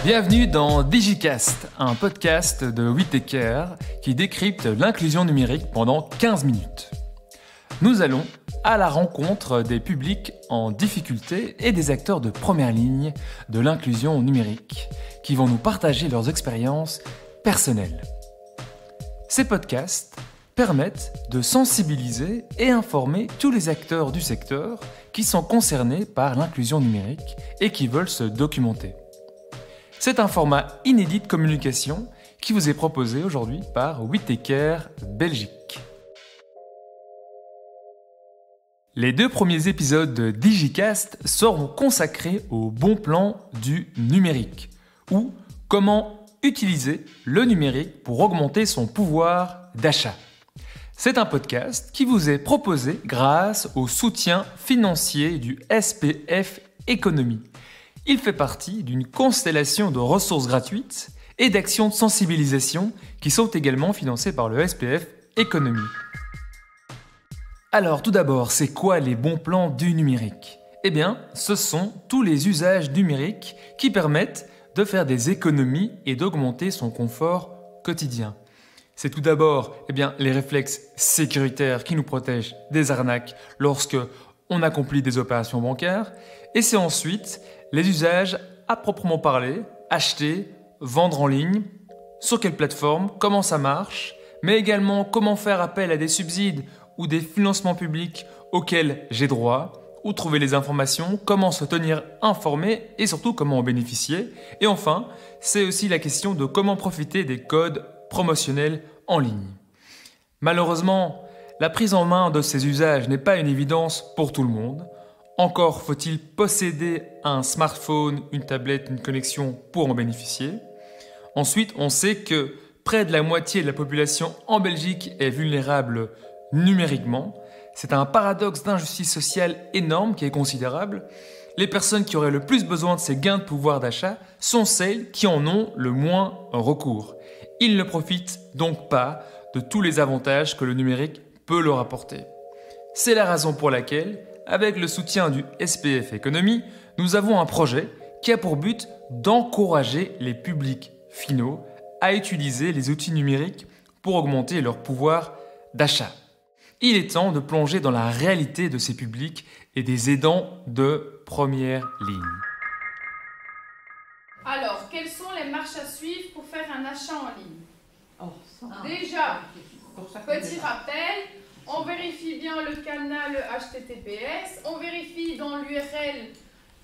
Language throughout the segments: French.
Bienvenue dans DigiCast, un podcast de Whittaker qui décrypte l'inclusion numérique pendant 15 minutes. Nous allons à la rencontre des publics en difficulté et des acteurs de première ligne de l'inclusion numérique qui vont nous partager leurs expériences personnelles. Ces podcasts permettent de sensibiliser et informer tous les acteurs du secteur qui sont concernés par l'inclusion numérique et qui veulent se documenter. C'est un format inédit de communication qui vous est proposé aujourd'hui par Whittaker Belgique. Les 2 premiers épisodes de DigiCast seront consacrés au bon plan du numérique, ou comment utiliser le numérique pour augmenter son pouvoir d'achat. C'est un podcast qui vous est proposé grâce au soutien financier du SPF Économie. Il fait partie d'une constellation de ressources gratuites et d'actions de sensibilisation qui sont également financées par le SPF Économie. Alors tout d'abord, c'est quoi les bons plans du numérique ? Eh bien, ce sont tous les usages numériques qui permettent de faire des économies et d'augmenter son confort quotidien. C'est tout d'abord les réflexes sécuritaires qui nous protègent des arnaques lorsque on accomplit des opérations bancaires. Et c'est ensuite les usages à proprement parler, acheter, vendre en ligne, sur quelle plateforme, comment ça marche, mais également comment faire appel à des subsides ou des financements publics auxquels j'ai droit, où trouver les informations, comment se tenir informé et surtout comment en bénéficier. Et enfin, c'est aussi la question de comment profiter des codes promotionnels en ligne. Malheureusement, la prise en main de ces usages n'est pas une évidence pour tout le monde. Encore faut-il posséder un smartphone, une tablette, une connexion pour en bénéficier. Ensuite, on sait que près de la moitié de la population en Belgique est vulnérable numériquement. C'est un paradoxe d'injustice sociale énorme qui est considérable. Les personnes qui auraient le plus besoin de ces gains de pouvoir d'achat sont celles qui en ont le moins recours. Ils ne profitent donc pas de tous les avantages que le numérique peut leur apporter. C'est la raison pour laquelle, avec le soutien du SPF Économie, nous avons un projet qui a pour but d'encourager les publics finaux à utiliser les outils numériques pour augmenter leur pouvoir d'achat. Il est temps de plonger dans la réalité de ces publics et des aidants de première ligne. Alors, quelles sont les marches à suivre pour faire un achat en ligne ? Déjà, petit rappel, on vérifie bien le canal HTTPS, on vérifie dans l'URL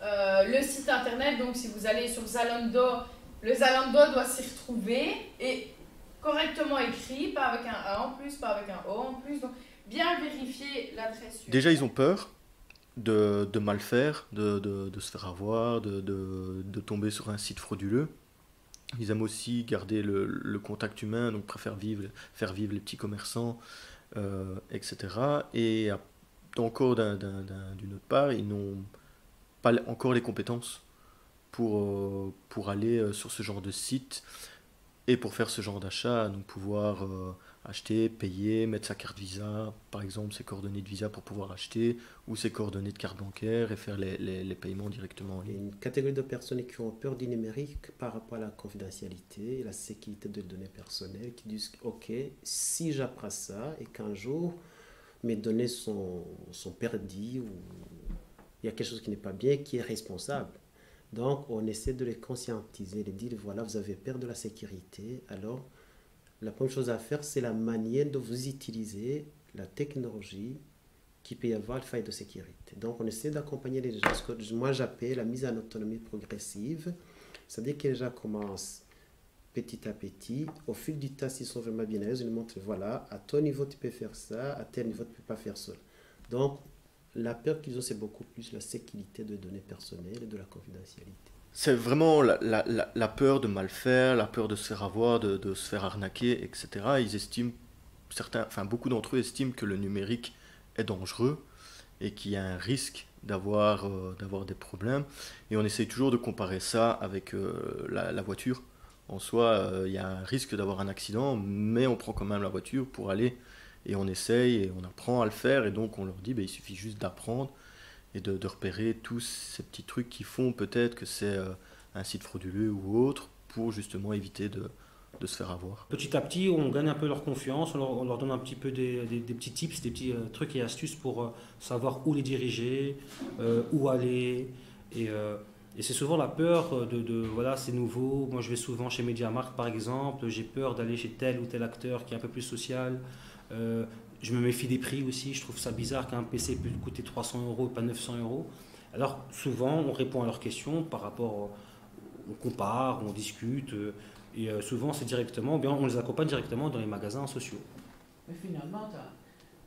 le site internet, donc si vous allez sur Zalando, le Zalando doit s'y retrouver et correctement écrit, pas avec un A en plus, pas avec un O en plus, donc bien vérifier l'adresse URL. Déjà, ils ont peur de mal faire, de se faire avoir, de tomber sur un site frauduleux. Ils aiment aussi garder le contact humain, donc préfèrent faire vivre les petits commerçants, etc. Et encore d'une autre part, ils n'ont pas encore les compétences pour aller sur ce genre de site et pour faire ce genre d'achat, donc pouvoir acheter, payer, mettre sa carte Visa, par exemple ses coordonnées de Visa pour pouvoir acheter, ou ses coordonnées de carte bancaire et faire les paiements directement en Il y a ligne. une catégorie de personnes qui ont peur du numérique par rapport à la confidentialité et la sécurité des données personnelles, qui disent « Ok, si j'apprends ça et qu'un jour mes données sont perdues ou il y a quelque chose qui n'est pas bien, qui est responsable ?» Donc, on essaie de les conscientiser, de dire « Voilà, vous avez peur de la sécurité, alors… » La première chose à faire, c'est la manière dont vous utilisez la technologie qui peut y avoir une faille de sécurité. Donc, on essaie d'accompagner les gens. Ce que moi, j'appelle la mise en autonomie progressive. C'est-à-dire que les gens commencent petit à petit. Au fil du temps, s'ils sont vraiment bien à l'aise, ils nous montrent, voilà, à ton niveau, tu peux faire ça, à tel niveau, tu ne peux pas faire ça. Donc, la peur qu'ils ont, c'est beaucoup plus la sécurité de données personnelles et de la confidentialité. C'est vraiment la peur de mal faire, la peur de se faire avoir, de se faire arnaquer, etc. Ils estiment, beaucoup d'entre eux estiment que le numérique est dangereux et qu'il y a un risque d'avoir des problèmes. Et on essaye toujours de comparer ça avec la voiture. En soi, il y a un risque d'avoir un accident, mais on prend quand même la voiture pour aller et on essaye et on apprend à le faire. Et donc on leur dit, il suffit juste d'apprendre et de repérer tous ces petits trucs qui font peut-être que c'est un site frauduleux ou autre, pour justement éviter de se faire avoir. Petit à petit, on gagne un peu leur confiance, on leur donne un petit peu des petits tips, des petits trucs et astuces pour savoir où les diriger, où aller. Et c'est souvent la peur voilà, c'est nouveau. Moi, je vais souvent chez MediaMarkt, par exemple. J'ai peur d'aller chez tel ou tel acteur qui est un peu plus social. Je me méfie des prix aussi. Je trouve ça bizarre qu'un PC puisse coûter 300 € et pas 900 €. Alors, souvent, on répond à leurs questions par rapport... On compare, on discute. Et souvent, c'est directement... Bien, on les accompagne directement dans les magasins sociaux. Mais finalement,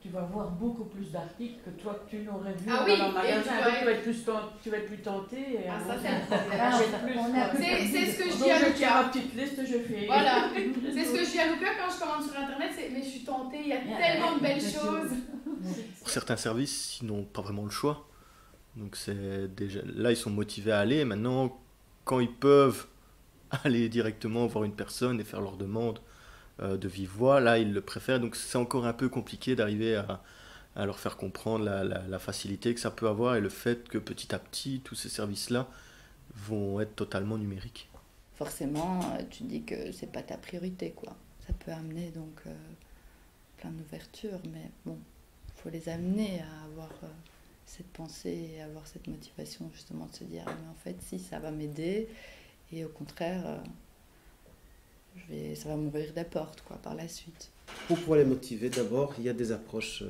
tu vas voir beaucoup plus d'articles que toi que tu n'aurais vu Ah oui, dans un magasin. tu vas être plus tenté. Et ça, c'est un problème. C'est ce que je dis à Lucas. Lucas. Je tiens ma petite liste, je fais. Voilà, c'est ce que je dis à Lucas quand je commande sur Internet, mais je suis tentée, il y a tellement de belles choses. Pour certains services, ils n'ont pas vraiment le choix. Donc là, ils sont motivés à aller. Maintenant, quand ils peuvent aller directement voir une personne et faire leur demande de vive voix, là ils le préfèrent, donc c'est encore un peu compliqué d'arriver à leur faire comprendre la facilité que ça peut avoir et le fait que petit à petit tous ces services-là vont être totalement numériques. Forcément, tu dis que c'est pas ta priorité, quoi. Ça peut amener donc plein d'ouvertures, mais bon, il faut les amener à avoir cette pensée et avoir cette motivation justement de se dire mais en fait si ça va m'aider et au contraire ça va m'ouvrir des portes quoi, par la suite. Pour pouvoir les motiver, d'abord, il y a des approches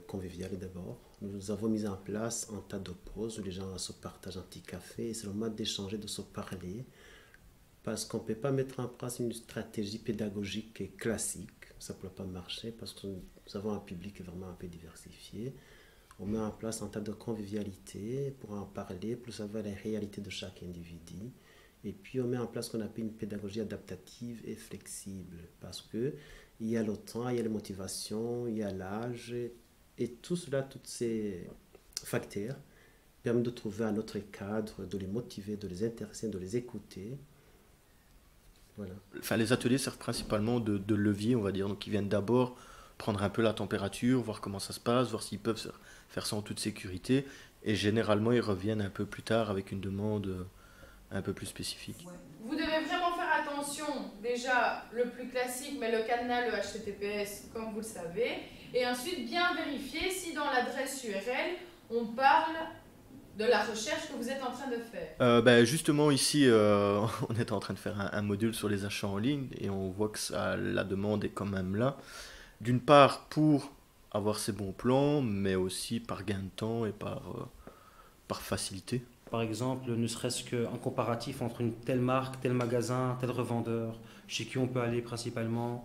conviviales d'abord. Nous avons mis en place un tas de pauses où les gens se partagent un petit café et c'est le moment d'échanger, de se parler. Parce qu'on ne peut pas mettre en place une stratégie pédagogique et classique. Ça ne peut pas marcher parce que nous avons un public vraiment un peu diversifié. On met en place un tas de convivialité pour en parler, pour savoir la réalité de chaque individu. Et puis on met en place ce qu'on appelle une pédagogie adaptative et flexible. Parce qu'il y a le temps, il y a les motivations, il y a l'âge. Et tout cela, tous ces facteurs permettent de trouver un autre cadre, de les motiver, de les intéresser, de les écouter. Voilà. Enfin, les ateliers servent principalement de levier, on va dire. Donc ils viennent d'abord prendre un peu la température, voir comment ça se passe, voir s'ils peuvent faire ça en toute sécurité. Et généralement, ils reviennent un peu plus tard avec une demande un peu plus spécifique. Vous devez vraiment faire attention, déjà le plus classique, mais le cadenas, le HTTPS, comme vous le savez. Et ensuite, bien vérifier si dans l'adresse URL, on parle de la recherche que vous êtes en train de faire. Justement, ici, on est en train de faire un module sur les achats en ligne et on voit que la demande est quand même là. D'une part, pour avoir ces bons plans, mais aussi par gain de temps et par facilité. Par exemple, ne serait-ce qu'un comparatif entre une telle marque, tel magasin, tel revendeur, chez qui on peut aller principalement,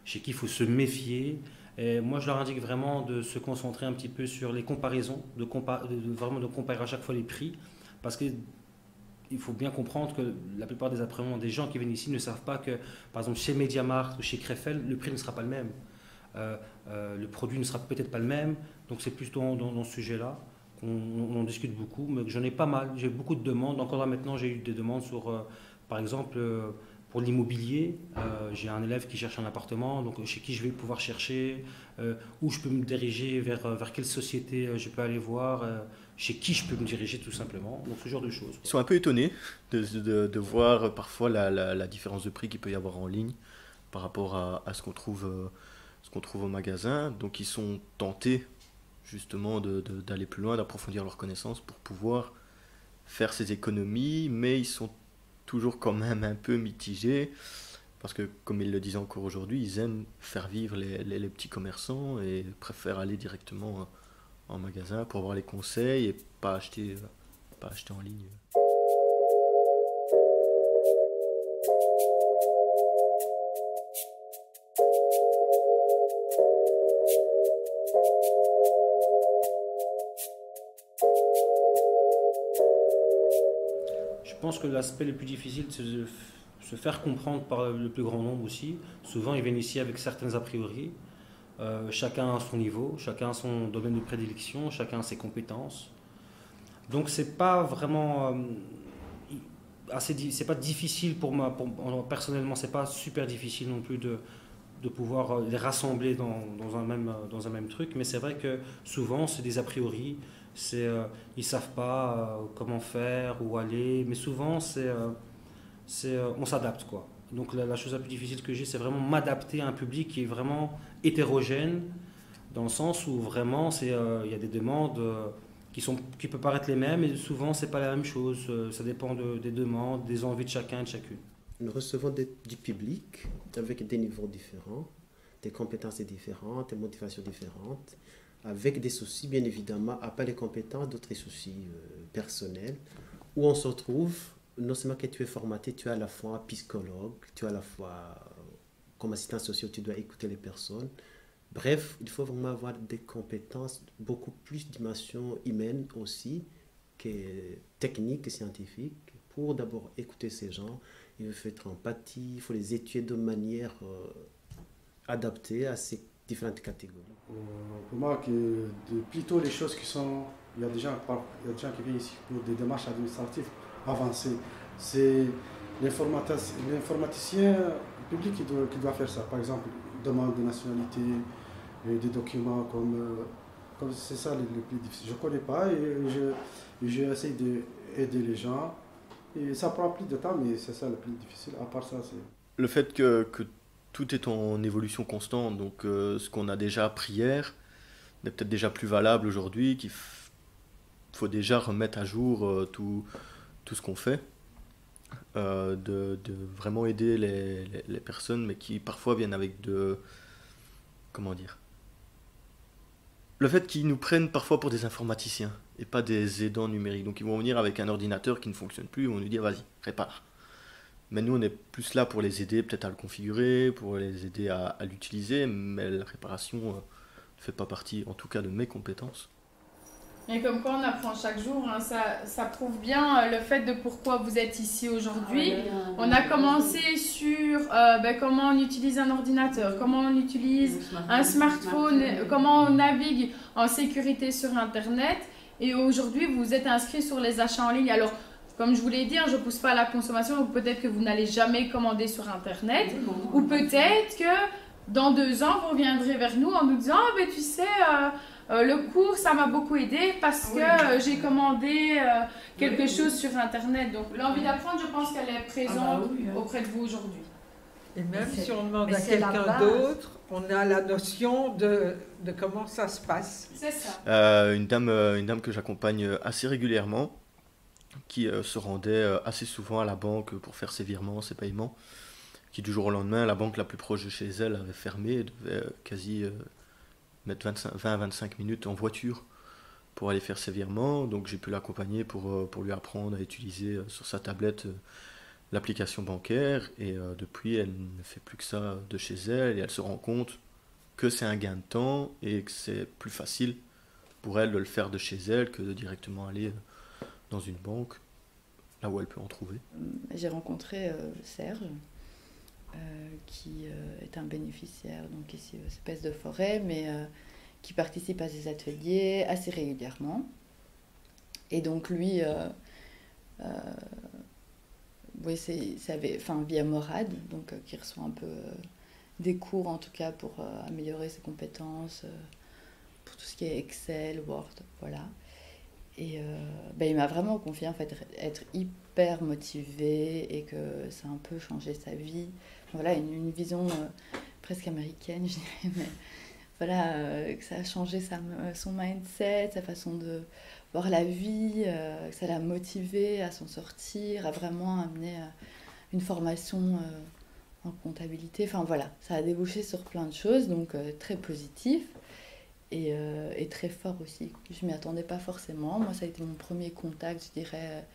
chez qui il faut se méfier. Et moi, je leur indique vraiment de se concentrer un petit peu sur les comparaisons, vraiment de comparer à chaque fois les prix, parce qu'il faut bien comprendre que la plupart des gens qui viennent ici ne savent pas que, par exemple, chez MediaMarkt ou chez Krefel, le prix ne sera pas le même. Le produit ne sera peut-être pas le même, donc c'est plutôt dans ce sujet-là qu'on discute beaucoup, mais j'en ai pas mal, j'ai beaucoup de demandes. Encore là maintenant, j'ai eu des demandes sur, par exemple, pour l'immobilier, j'ai un élève qui cherche un appartement, donc chez qui je vais pouvoir chercher, où je peux me diriger, vers quelle société je peux aller voir, chez qui je peux me diriger tout simplement, donc ce genre de choses. Ils sont un peu étonnés de voir parfois la différence de prix qu'il peut y avoir en ligne par rapport à ce qu'on trouve au magasin, donc ils sont tentés justement d'aller plus loin, d'approfondir leurs connaissances pour pouvoir faire ces économies, mais ils sont toujours quand même un peu mitigés, parce que comme ils le disaient encore aujourd'hui, ils aiment faire vivre les petits commerçants et préfèrent aller directement en magasin pour avoir les conseils et pas acheter en ligne. Je pense que l'aspect le plus difficile, c'est de se faire comprendre par le plus grand nombre aussi. Souvent, ils viennent ici avec certains a priori. Chacun a son niveau, chacun a son domaine de prédilection, chacun a ses compétences. Donc, c'est pas vraiment c'est pas difficile pour moi. Personnellement, c'est pas super difficile non plus de pouvoir les rassembler dans un même truc. Mais c'est vrai que souvent, c'est des a priori. Ils savent pas comment faire, où aller, mais souvent on s'adapte quoi. Donc la chose la plus difficile que j'ai, c'est vraiment m'adapter à un public qui est vraiment hétérogène, dans le sens où vraiment il y a des demandes qui peuvent paraître les mêmes, mais souvent c'est pas la même chose. Ça dépend des demandes, des envies de chacun et de chacune. Nous recevons du public avec des niveaux différents, des compétences différentes, des motivations différentes, avec des soucis bien évidemment, à part les compétences, d'autres soucis personnels, où on se retrouve, non seulement que tu es formaté, tu es à la fois psychologue, tu es à la fois comme assistant social, tu dois écouter les personnes. Bref, il faut vraiment avoir des compétences, beaucoup plus de dimension humaine aussi, que technique et scientifique, pour d'abord écouter ces gens. Il faut être empathie, il faut les étudier de manière adaptée à ces différentes catégories. Pour moi, plutôt les choses qui sont... Il y a des gens qui viennent ici pour des démarches administratives avancées. C'est l'informaticien public qui doit faire ça. Par exemple, demande de nationalité, des documents comme c'est ça le plus difficile. Je ne connais pas et j'essaie d'aider les gens. Et ça prend plus de temps, mais c'est ça le plus difficile. À part ça, c'est... Le fait que tout est en évolution constante, donc ce qu'on a déjà appris hier n'est peut-être déjà plus valable aujourd'hui, qu'il faut déjà remettre à jour tout ce qu'on fait, de vraiment aider les personnes, mais qui parfois viennent avec comment dire, le fait qu'ils nous prennent parfois pour des informaticiens et pas des aidants numériques. Donc ils vont venir avec un ordinateur qui ne fonctionne plus, ils vont nous dire vas-y, répare. Mais nous on est plus là pour les aider peut-être à le configurer, pour les aider à l'utiliser, mais la réparation ne fait pas partie en tout cas de mes compétences. Et comme quoi on apprend chaque jour, hein, ça prouve bien le fait de pourquoi vous êtes ici aujourd'hui. On a commencé sur comment on utilise un ordinateur, comment on utilise un smartphone, comment on navigue en sécurité sur Internet. Et aujourd'hui, vous êtes inscrit sur les achats en ligne. Alors, comme je vous l'ai dit, je ne pousse pas à la consommation, ou peut-être que vous n'allez jamais commander sur Internet, ou peut-être que dans 2 ans, vous reviendrez vers nous en nous disant « Ah, ben tu sais... le cours, ça m'a beaucoup aidé parce que j'ai commandé quelque chose sur Internet. Donc l'envie d'apprendre, je pense qu'elle est présente auprès de vous aujourd'hui. Et même si on demande à quelqu'un d'autre, on a la notion de comment ça se passe. C'est ça. Une dame que j'accompagne assez régulièrement, qui se rendait assez souvent à la banque pour faire ses virements, ses paiements, qui du jour au lendemain, la banque la plus proche de chez elle avait fermé, elle devait quasi... mettre 20 à 25 minutes en voiture pour aller faire ses virements. Donc j'ai pu l'accompagner pour lui apprendre à utiliser sur sa tablette l'application bancaire. Et depuis, elle ne fait plus que ça de chez elle. Et elle se rend compte que c'est un gain de temps et que c'est plus facile pour elle de le faire de chez elle que de directement aller dans une banque, là où elle peut en trouver. J'ai rencontré Serge, qui est un bénéficiaire donc ici au CPS de Forêt, mais qui participe à ces ateliers assez régulièrement. Et donc lui, via Morad, donc qui reçoit un peu des cours en tout cas pour améliorer ses compétences, pour tout ce qui est Excel, Word, voilà. Et il m'a vraiment confié en fait être hyper motivé et que ça a un peu changé sa vie. Voilà, une vision presque américaine, je dirais, mais voilà, que ça a changé son mindset, sa façon de voir la vie, que ça l'a motivé à s'en sortir, à vraiment amener une formation en comptabilité. Enfin voilà, ça a débouché sur plein de choses, donc très positif. Et très fort aussi. Je ne m'y attendais pas forcément. Moi, ça a été mon premier contact, je dirais,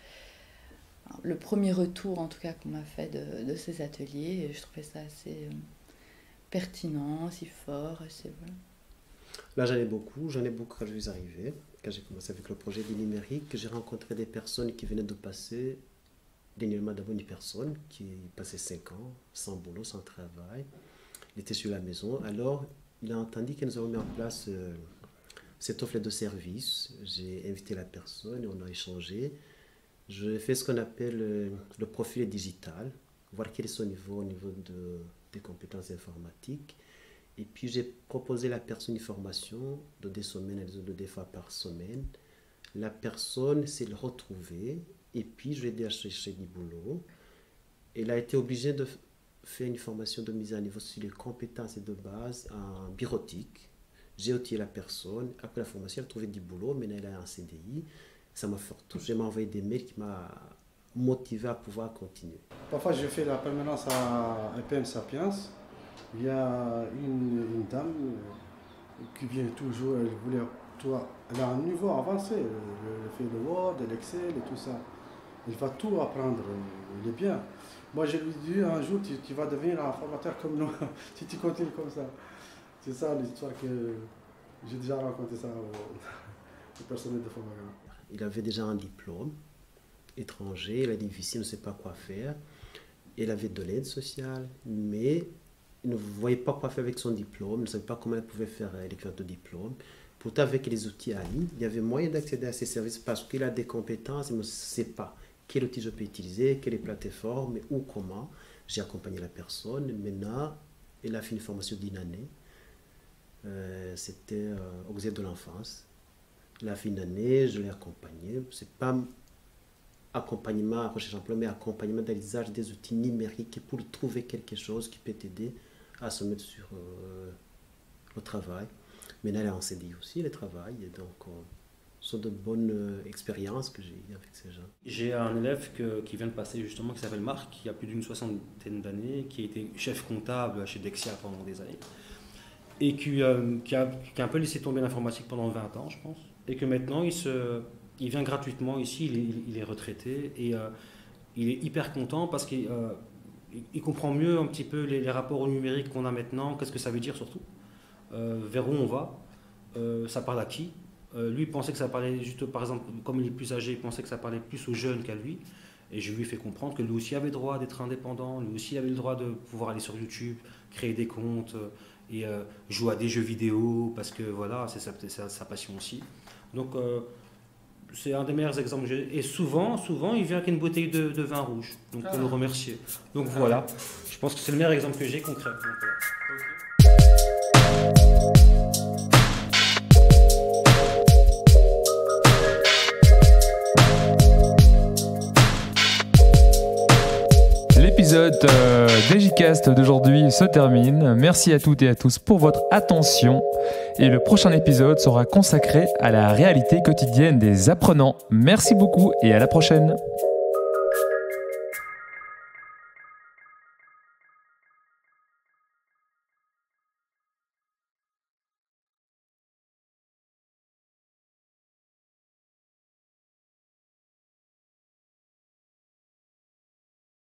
le premier retour en tout cas qu'on m'a fait de ces ateliers. Et je trouvais ça assez pertinent, si fort. Voilà. Là, j'en ai beaucoup quand je suis arrivé. Quand j'ai commencé avec le projet du numérique, j'ai rencontré des personnes qui venaient de passer, dernièrement d'abord une personne qui passait 5 ans sans boulot, sans travail. Il était sur la maison. Alors, il a entendu que nous avons mis en place cette offre de service. J'ai invité la personne et on a échangé. Je fais ce qu'on appelle le profil digital, voir quel est son niveau au niveau des compétences informatiques. Et puis j'ai proposé à la personne une formation de 2 semaines, de 2 fois par semaine, La personne s'est retrouvée et puis je l'ai aidé à chercher du boulot. Elle a été obligée de faire une formation de mise à niveau sur les compétences de base en bureautique. J'ai outillé la personne. Après la formation, elle a trouvé du boulot. Maintenant, elle est en CDI. Ça m'a fort touché. Elle m'a envoyé des mails qui m'ont motivé à pouvoir continuer. Parfois, je fais la permanence à EPM Sapiens. Il y a une dame qui vient toujours, elle a un niveau avancé. Elle fait le Word, l'Excel et tout ça. Elle va tout apprendre, il est bien. Moi, je lui dis un jour, tu vas devenir un formateur comme nous, si tu continues comme ça. C'est ça l'histoire que j'ai déjà raconté ça aux personnels de formation. Il avait déjà un diplôme étranger, il a dit ici, il ne sait pas quoi faire. Il avait de l'aide sociale, mais il ne voyait pas quoi faire avec son diplôme, il ne savait pas comment il pouvait faire l'équivalent de diplôme. Pourtant, avec les outils Ali, il y avait moyen d'accéder à ces services parce qu'il a des compétences, il ne sait pas quel outil je peux utiliser, quelle plateforme, ou comment. J'ai accompagné la personne. Maintenant, il a fait une formation d'une année. C'était auxiliaire de l'enfance. Il a fait une année, je l'ai accompagné. Ce n'est pas accompagnement à recherche d'emploi, mais accompagnement dans l'usage des outils numériques pour trouver quelque chose qui peut t'aider à se mettre sur le travail. Maintenant, elle est en CDI aussi, elle travaille. Et donc, ce sont de bonnes expériences que j'ai eues avec ces gens. J'ai un élève qui vient de passer justement, qui s'appelle Marc, qui a plus d'une 60aine d'années, qui a été chef comptable chez Dexia pendant des années, et qui a un peu laissé tomber l'informatique pendant 20 ans, je pense, et que maintenant, il vient gratuitement ici, il est retraité, et il est hyper content parce qu'il comprend mieux un petit peu les rapports au numérique qu'on a maintenant, qu'est-ce que ça veut dire surtout, vers où on va, ça parle à qui. Lui, il pensait que ça parlait juste, par exemple, comme il est plus âgé, il pensait que ça parlait plus aux jeunes qu'à lui. Et je lui ai fait comprendre que lui aussi avait le droit d'être indépendant, lui aussi avait le droit de pouvoir aller sur YouTube, créer des comptes et jouer à des jeux vidéo, parce que voilà, c'est sa passion aussi. Donc, c'est un des meilleurs exemples que j'ai. Et souvent, il vient avec une bouteille de vin rouge, donc pour le remercier. Donc voilà, je pense que c'est le meilleur exemple que j'ai concret. Donc, voilà. L'épisode DigiCast d'aujourd'hui se termine. Merci à toutes et à tous pour votre attention. Et le prochain épisode sera consacré à la réalité quotidienne des apprenants. Merci beaucoup et à la prochaine.